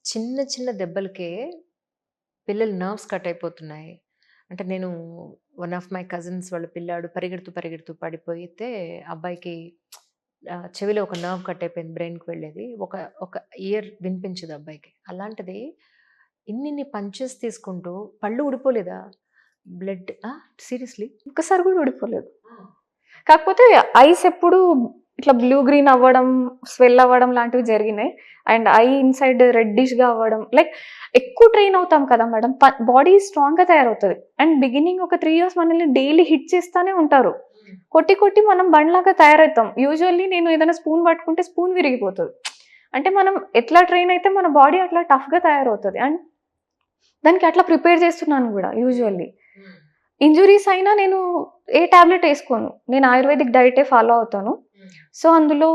చిన్న చిన్న దెబ్బలకే పిల్లల నర్వ్స్ కట్ అయిపోతున్నాయి. అంటే నేను వన్ ఆఫ్ మై కజిన్స్ వాళ్ళ పిల్లాడు పరిగెడుతూ, పరిగెడుతూ పడిపోయితే అబ్బాయికి చెవిలో ఒక నర్వ్ కట్ అయిపోయింది బ్రెయిన్‌కి వెళ్ళేది. ఒక ఒక ఇయర్ వినిపించదు అబ్బాయికి. అలాంటిది ఇన్నిన్ని పంచెస్ తీసుకుంటూ పళ్ళు ఊడిపోలేదా? Blood seriously? ఒక్కసారి కూడా ఊడిపోలేదు. కాకపోతే ఐస్ ఎప్పుడు ఇట్లా బ్లూ గ్రీన్ అవ్వడం, స్వెల్ అవ్వడం లాంటివి జరిగినాయి. అండ్ ఐ ఇన్‌సైడ్ రెడ్డిష్‌గా అవ్వడం లైక్ ఎక్కువ ట్రైన్ అవుతాం కదా మేడం. బాడీ స్ట్రాంగ్‌గా తయారవుతది. అండ్ బిగినింగ్ ఒక 3 ఇయర్స్ మనల్ని డైలీ హిట్ చేస్తానే ఉంటారు. కొట్టి కొట్టి మనం బండ్లాగా తయారవుతాం. యూజువల్లీ నేను ఏదైనా స్పూన్ పట్టుకుంటే స్పూన్ విరిగిపోతది. అంటే మనం ఎట్లా ట్రైన్ అయితే మన బాడీ అట్లా టఫ్‌గా తయారవుతది. అండ్ దానికి అట్లా ప్రిపేర్ చేస్తున్నాను గూడా యూజువల్లీ. ఇంజ్యూరీస్ అయినా నేను ఏ టాబ్లెట్ ఏసుకోను. నేను ఆయుర్వేదిక్ డైటే ఫాలో అవుతాను. సో, అందులో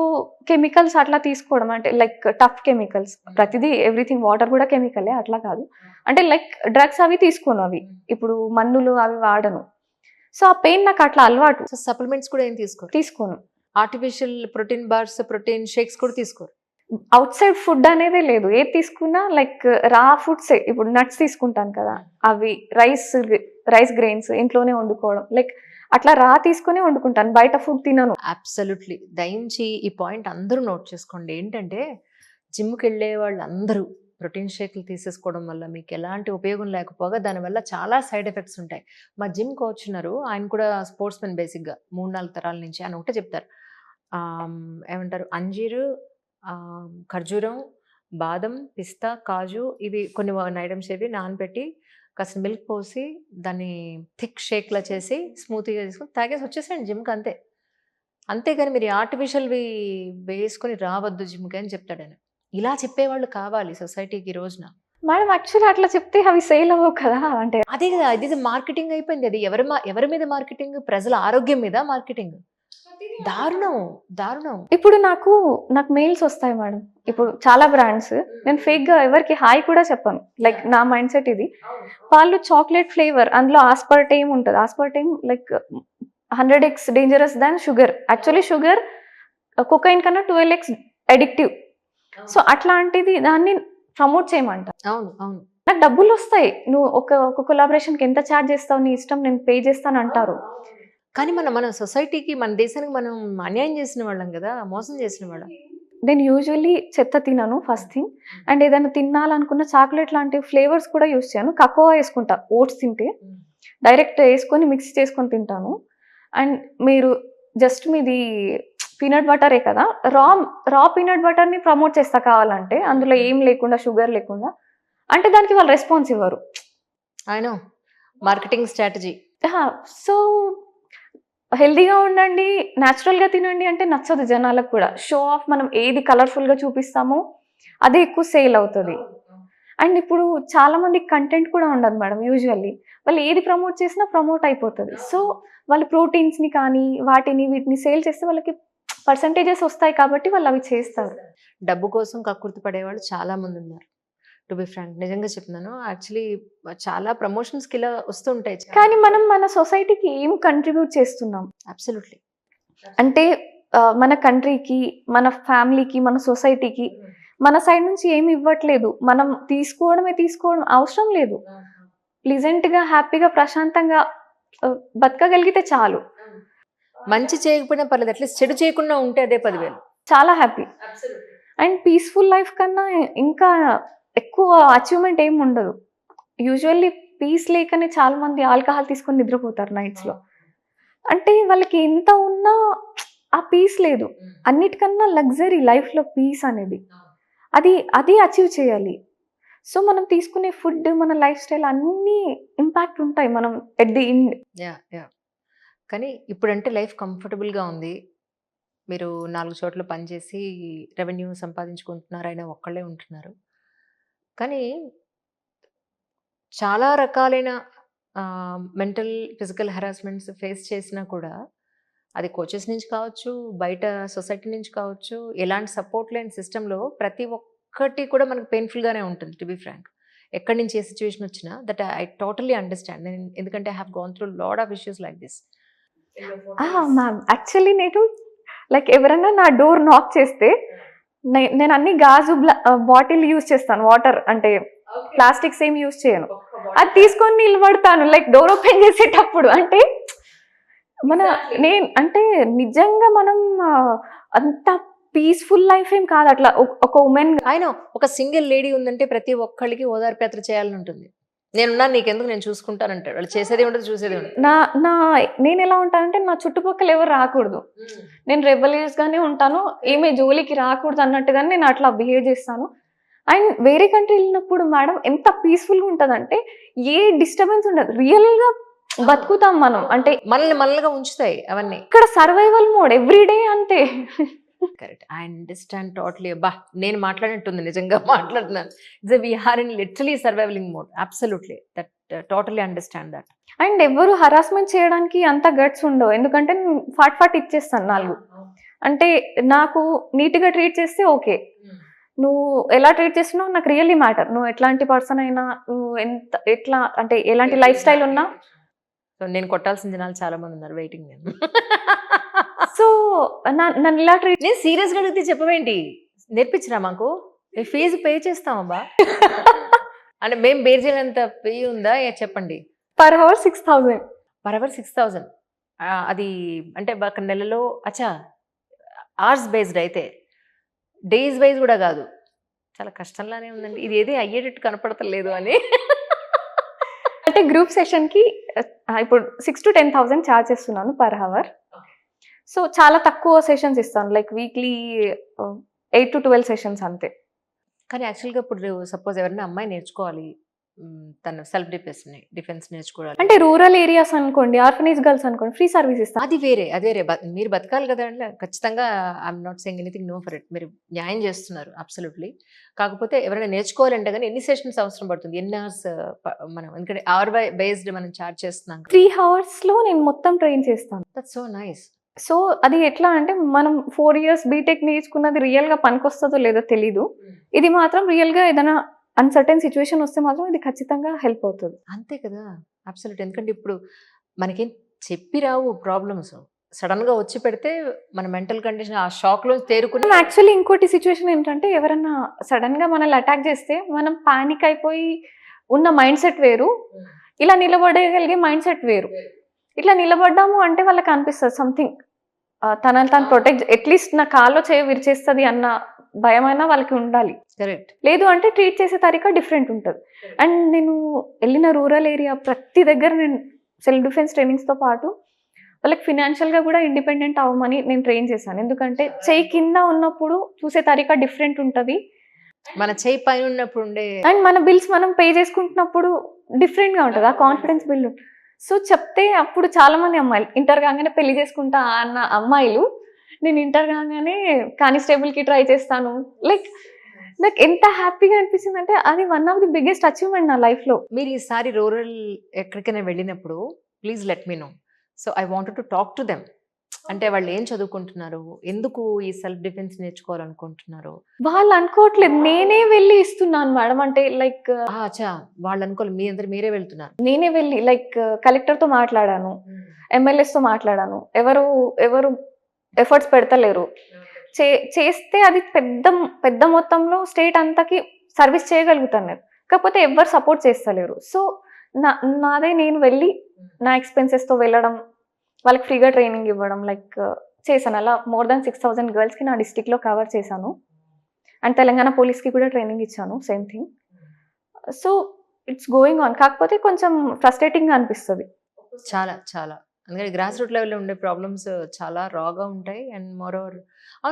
కెమికల్స్ అట్లా తీసుకోవడం అంటే లైక్ టఫ్ కెమికల్స్. ప్రతిదీ ఎవ్రీథింగ్ వాటర్ గూడా కెమికలే అట్లా కాదు. అంటే లైక్ డ్రగ్స్ అవి తీసుకోను అవి. ఇప్పుడు మందులు అవి వాడను. సో, ఆ పెయిన్ నాకు అట్లా అలవాటు. సో, సప్లిమెంట్స్ కూడా ఏం తీసుకోరు? తీసుకోను. Artificial protein bars, protein shakes కూడా తీసుకోరు? ఔట్ సైడ్ ఫుడ్ అనేదే లేదు. ఏది తీసుకున్నా లైక్ రా ఫుడ్సే. ఇప్పుడు నట్స్ తీసుకుంటాను కదా! అవి రైస్ గ్రెయిన్స్ ఇంట్లోనే వండుకోవడం. లైక్ అట్లా తీసుకొనే వండుకుంటాను. బయట ఫుడ్ తినను. అబ్సల్యూట్‌లీ. దయించి ఈ పాయింట్ అందరూ నోట్ చేసుకోండి. ఏంటంటే జిమ్‌కెళ్ళే వాళ్ళందరూ ప్రోటీన్ షేక్‌లు తీసేసుకోవడం వల్ల మీకు ఎలాంటి ఉపయోగం లేకపోగా దానివల్ల చాలా సైడ్ ఎఫెక్ట్స్ ఉంటాయి. మా జిమ్ కోచ్ ఉన్నారు. ఆయన కూడా స్పోర్ట్స్‌మెన్ బేసిక్‌గా 3, 4 తరాల నుంచి. ఆయన ఒకటే చెప్తారు. ఏమంటారు అంజీరు, ఖర్జూరం, బాదం, పిస్తా, కాజు ఇవి కొన్ని ఐటెమ్స్ ఇవి నానబెట్టి కాస్త మిల్క్ పోసి దాన్ని థిక్ షేక్‌లా చేసి స్మూతీగా తీసుకొని తాగేసి వచ్చేసేయండి జిమ్‌కి అంతే. అంతేగాని మీరు ఆర్టిఫిషియల్‌వి వేసుకొని రావద్దు జిమ్‌కి అని చెప్తాడాయన. ఇలా చెప్పేవాళ్ళు కావాలి సొసైటీకి ఈ రోజున. మేడం యాక్చువల్లీ అట్లా చెప్తే అవి సేల్ అవ్వవు కదా! అంటే అదే గదా! ఇది మార్కెటింగ్ అయిపోయింది. అది ఎవరి మీద మార్కెటింగ్? ప్రజల ఆరోగ్యం మీద మార్కెటింగ్. దారుణం. దారుణం. ఇప్పుడు నాకు మెయిల్స్ వస్తాయి మేడం. ఇప్పుడు చాలా బ్రాండ్స్ నేను ఫేక్‌గా ఎవరికీ హాయ్ కూడా చెప్పను. లైక్ నా మైండ్ సెట్ ఇది. వాళ్ళు చాక్లేట్ ఫ్లేవర్ అందులో ఆస్పర్టేమ్ ఉంటది. Aspartame like 100x dangerous than sugar. Actually sugar cocaine కన్నా 12x అడిక్టివ్. సో, అట్లాంటిది దాన్ని ప్రమోట్ చేయమంట. అవును. అవును. నాకు డబ్బులొస్తాయి. నువ్వు ఒక కొలాబరేషన్‌కి ఎంత చార్జ్ చేస్తావు? నీ ఇష్టం నేను పే చేస్తానంటారు. కానీ మన సొసైటీకి, మన దేశానికి మనం అన్యాయం చేసిన వాళ్ళం గదా! మోసం చేసిన వాళ్ళం. నేను యూజువల్లీ చెత్త తినను ఫస్ట్ థింగ్. అండ్ ఏదైనా తినాలనుకున్న చాక్లేట్ లాంటి ఫ్లేవర్స్ కూడా యూజ్ చేయను. కకోవా ఏసుకుంటా ఓట్స్ తింటే. డైరెక్ట్ ఏసుకొని మిక్స్ చేసుకొని తింటాను. అండ్ మీరు జస్ట్ మీది పీనట్ బటరే కదా! రా పీనట్ బటర్‌ని ప్రమోట్ చేస్తా కావాలంటే. అందులో ఏం లేకుండా షుగర్ లేకుండా. అంటే దానికి వాళ్ళు రెస్పాన్స్ ఇవ్వరు. I know. Marketing strategy. అహా! సో, హెల్తీగా ఉండండి, నేచురల్‌గా తినండి అంటే నచ్చదు జనాలకు కూడా. షో ఆఫ్ మనం ఏది కలర్‌ఫుల్‌గా చూపిస్తామో అదే ఎక్కువ సేల్ అవుతది. అండ్ ఇప్పుడు చాలా మందికి కంటెంట్ కూడా ఉండదు మేడం యూజువల్లీ. వాళ్ళు ఏది ప్రమోట్ చేసినా ప్రమోట్ అయిపోతది. సో, వాళ్ళు ప్రోటీన్స్‌ని కానీ, వీటిని సేల్ చేస్తే వాళ్ళకి పర్సెంటేజెస్ వస్తాయి కాబట్టి వాళ్ళు అవి చేస్తారు. డబ్బు కోసం కక్కుర్తి పడేవాళ్ళు చాలా మందున్నారు. టు బి ఫ్రాంక్ నిజంగా చెప్తున్నాను. యాక్చువల్లీ చాలా ప్రమోషన్స్‌కి ఇలా వస్తుంటాయి. కానీ మనం మన సొసైటీకి ఏం కంట్రిబ్యూట్ చేస్తున్నాం? అబ్సల్యూట్‌లీ. అంటే మన కంట్రీకి, మన ఫ్యామిలీకి, మన సొసైటీకి మన సైడ్ నుంచి ఏమి ఇవ్వట్లేదు. మనం తీసుకోవడం అవసరం లేదు. ప్లెజెంట్‌గా, హ్యాపీగా, ప్రశాంతంగా బతకగలిగితే చాలు. మంచి చేయకపోయినా పర్లేదు. అట్‌లీస్ట్ చెడు చేయకుండా ఉంటే అదే 10,000. చాలా హ్యాపీ. అండ్ పీస్‌ఫుల్ లైఫ్ కన్నా ఇంకా ఎక్కువ అచీవ్‌మెంట్ ఏమి ఉండదు. యూజువల్లీ పీస్ లేకనే చాలా మంది ఆల్కహాల్ తీసుకొని నిద్రపోతారు నైట్స్‌లో. అంటే వాళ్ళకి ఎంత ఉన్నా ఆ పీస్ లేదు. అన్నిటికన్నా లగ్జరీ లైఫ్‌లో పీస్ అనేది. అది అచీవ్ చేయాలి. సో, మనం తీసుకునే ఫుడ్, మన లైఫ్ స్టైల్ అన్నీ ఇంపాక్ట్ ఉంటాయి. మనం at the end. Yeah! Yeah! కానీ ఇప్పుడంటే లైఫ్ కంఫర్టబుల్‌గా ఉంది. మీరు 4 చోట్ల పనిచేసి రెవెన్యూ సంపాదించుకుంటున్నారు. ఆయన ఒక్కళ్ళే ఉంటున్నారు. కానీ చాలా రకాలైన మెంటల్, ఫిజికల్ హెరాస్మెంట్స్ ఫేస్ చేసినా కూడా అది కోచెస్ నుంచి కావచ్చు, బయట సొసైటీ నుంచి కావచ్చు, ఎలాంటి సపోర్ట్ లేని సిస్టమ్‌లో ప్రతి ఒక్కటి కూడా మనకు పెయిన్‌ఫుల్‌గానే ఉంటుంది టు బి ఫ్రాంక్. ఎక్కడి నుంచి ఏ సిట్యుయేషన్ వచ్చినా దట్ ఐ టోటల్లీ అండర్‌స్టాండ్. ఎందుకంటే I have gone through lot of issues like this. Ma'am actually నేను లైక్ ఎవరైనా నా డోర్ నాక్ చేస్తే నేను అన్ని గాజు బాటిల్ యూజ్ చేస్తాను, వాటర్ అంటే ప్లాస్టిక్స్ ఏం యూజ్ చేయను. అది తీసుకొని నిలబడతాను లైక్ డోర్ ఓపెన్ చేసేటప్పుడు. అంటే మన నేను అంటే నిజంగా మనం అంత పీస్ఫుల్ లైఫ్ ఏం కాదు అట్లా ఒక ఉమెన్. ఆయన ఒక సింగిల్ లేడీ ఉందంటే ప్రతి ఒక్కళ్ళకి ఓదార్పేత్ర చేయాలని ఉంటుంది. నేనున్నాను నీకెందుకు, నేను చూసుకుంటానంటాడు. వాళ్ళు చేసేది ఉండదు, చూసేది ఉండదు. నా నా నేను ఎలా ఉంటానంటే నా చుట్టుపక్కల ఎవరు రాకూడదు, నేను రెబలియస్ గానే ఉంటాను, ఈమె జోలికి రాకూడదు అన్నట్టుగానే నేను అట్లా బిహేవ్ చేస్తాను. అండ్ వేరే కంట్రీ వెళ్ళినప్పుడు మేడం ఎంత పీస్ఫుల్గా ఉంటుందంటే ఏ డిస్టర్బెన్స్ ఉండదు, రియల్ గా బతుకుతాం మనం. అంటే మనల్ని మనలుగా ఉంచుతాయి అవన్నీ. ఇక్కడ సర్వైవల్ మోడ్ ఎవ్రీడే అంతే. Correct, I understand totally. బా నేను మాట్లాడినట్టుంది, నిజంగా మాట్లాడుతున్నాను. We're in literally surviving mode. Absolutely, that totally understand that. And ఎవరు హరాస్మెంట్ చేయడానికి అంత గట్స్ ఉండవు, ఎందుకంటే నేను ఫాట్ ఇచ్చేస్తాను 4. అంటే నాకు నీట్గా ట్రీట్ చేస్తే ఓకే, నువ్వు ఎలా ట్రీట్ చేస్తున్నావు నాకు రియల్లీ మ్యాటర్. నువ్వు ఎట్లాంటి పర్సన్ అయినా, నువ్వు ఎట్లా అంటే ఎలాంటి లైఫ్ స్టైల్ ఉన్నా. సో నేను కొట్టాల్సిన జనాలు చాలా మంది ఉన్నారు వెయిటింగ్. నేను సో నన్ను ఇలా ట్రీట్. నేను సీరియస్గా అడిగితే చెప్పవేంటి, నేర్పించరా మాకు, ఫీజు పే చేస్తామబ్బా. అంటే మేము బేర్ చేయలేంత పే ఉందా చెప్పండి. Per hour 6,000. Per hour 6,000. అది అంటే ఒక నెలలో అచ్చా అవర్స్ బేస్డ్ అయితే, డేస్ వైజ్ కూడా కాదు. చాలా కష్టంలానే ఉందండి ఇది, ఏది అయ్యేటట్టు కనపడతలేదు అని. అంటే గ్రూప్ సెషన్కి ఇప్పుడు 6 to 10,000 ఛార్జ్ చేస్తున్నాను పర్ అవర్. సో చాలా తక్కువ సెషన్స్ ఇస్తాను, లైక్ వీక్లీ 8 to 12 సెషన్స్ అంతే. కానీ యాక్చువల్గా ఇప్పుడు సపోజ్ ఎవరైనా అమ్మాయి నేర్చుకోవాలి, తన సెల్ఫ్ డిఫెన్స్ నేర్చుకోవాలి అంటే రూరల్ ఏరియాస్ అనుకోండి, ఆర్ఫనేజ్ గర్ల్స్ అనుకోండి, ఫ్రీ సర్వీస్ ఇస్తాను. అది వేరే, మీరు బతకాలి కదా అంటే ఖచ్చితంగా I'm not saying anything no for it, మీరు న్యాయం చేస్తున్నారు అబ్సల్యూట్లీ. కాకపోతే ఎవరైనా నేర్చుకోవాలంటే కానీ ఎన్ని సెషన్స్ అవసరం పడుతుంది, ఎన్ని అవర్స్ మనం, ఎందుకంటే అవర్ బేస్డ్ మనం చార్జ్ చేస్తున్నాం. 3 hours లో నేను మొత్తం ట్రైన్ చేస్తాను. That's so nice. సో అది ఎట్లా అంటే మనం 4 years బీటెక్ నేర్చుకున్నది రియల్గా పనికొస్తుందో లేదో తెలీదు, ఇది మాత్రం రియల్గా ఏదైనా అన్సర్టెన్ సిచ్యువేషన్ వస్తే మాత్రం ఇది ఖచ్చితంగా హెల్ప్ అవుతుంది. అంతే కదా, అబ్సల్యూట్. ఎందుకంటే ఇప్పుడు మనకేం చెప్పి రావు ప్రాబ్లమ్స్, సడన్ గా వచ్చి పెడితే మన మెంటల్ కండిషన్ ఆ షాక్ లో తేరుకుని. యాక్చువల్లీ ఇంకోటి సిచ్యువేషన్ ఏంటంటే ఎవరన్నా సడన్ గా మనల్ని అటాక్ చేస్తే మనం పానిక్ అయిపోయి ఉన్న మైండ్ సెట్ వేరు, ఇలా నిలబడగలిగే మైండ్ సెట్ వేరు. ఇట్లా నిలబడ్డాము అంటే వాళ్ళకి అనిపిస్తుంది సంథింగ్, తనని తను ప్రొటెక్ట్, అట్లీస్ట్ నా కాల్లో చేయ విరిచేస్తుంది అన్న భయమైనా వాళ్ళకి ఉండాలి. కరెక్ట్. లేదు అంటే ట్రీట్ చేసే తరీకా డిఫరెంట్ ఉంటుంది. అండ్ నేను వెళ్ళిన రూరల్ ఏరియా ప్రతి దగ్గర నేను సెల్ఫ్ డిఫెన్స్ ట్రైనింగ్స్తో పాటు వాళ్ళకి ఫినాన్షియల్గా కూడా ఇండిపెండెంట్ అవ్వమని నేను ట్రైన్ చేశాను. ఎందుకంటే చెయ్యి కింద ఉన్నప్పుడు చూసే తరీకా డిఫరెంట్ ఉంటుంది, మన చెయ్యి పైన ఉన్నప్పుడు ఉండే, అండ్ మన బిల్స్ మనం పే చేసుకుంటున్నప్పుడు డిఫరెంట్గా ఉంటుంది, ఆ కాన్ఫిడెన్స్ బిల్డ్. సో చెప్తే అప్పుడు చాలా మంది అమ్మాయిలు ఇంటర్ కాగానే పెళ్లి చేసుకుంటా అన్న అమ్మాయిలు, నేను ఇంటర్ కాగానే కానిస్టేబుల్కి ట్రై చేస్తాను, లైక్ నాకు ఎంత హ్యాపీగా అనిపించింది అంటే అది one of the biggest achievement నా లైఫ్లో. మీరు ఈసారి రూరల్ ఎక్కడికైనా వెళ్ళినప్పుడు please let me know. So I wanted to talk to them. అంటే వాళ్ళు ఏం చదువుకుంటున్నారు, ఎందుకు ఈ సెల్ఫ్ డిఫెన్స్ నేర్చుకోవాలనుకుంటున్నారు. వాళ్ళు అనుకోవట్లేదు, నేనే వెళ్ళి ఇస్తున్నాను మేడం. అంటే లైక్ అచ్చా, వాళ్ళు అనుకోవాలి, మీ అందరు మీరే వెళ్తున్నారు. నేనే వెళ్ళి లైక్ కలెక్టర్తో మాట్లాడాను, ఎమ్మెల్యేస్తో మాట్లాడాను, ఎవరు ఎఫర్ట్స్ పెడతలేరు. చేస్తే అది పెద్ద మొత్తంలో స్టేట్ అంతకి సర్వీస్ చేయగలుగుతాను నేను, కాకపోతే ఎవరు సపోర్ట్ చేస్తలేరు. సో నాదే నేను వెళ్ళి నా ఎక్స్పెన్సెస్తో వెళ్ళడం, వాళ్ళకి ఫ్రీగా ట్రైనింగ్ ఇవ్వడం లైక్ చేశాను. అలా మోర్ దాన్ 6,000 గర్ల్స్కి నా డిస్ట్రిక్ట్లో కవర్ చేశాను. అండ్ తెలంగాణ పోలీస్కి కూడా ట్రైనింగ్ ఇచ్చాను, same thing. So it's going on. కాకపోతే కొంచెం ఫ్రస్ట్రేటింగ్గా అనిపిస్తుంది చాలా చాలా, అందుకని గ్రాస్ రూట్ లెవెల్లో ఉండే ప్రాబ్లమ్స్ చాలా రాగా ఉంటాయి. And more over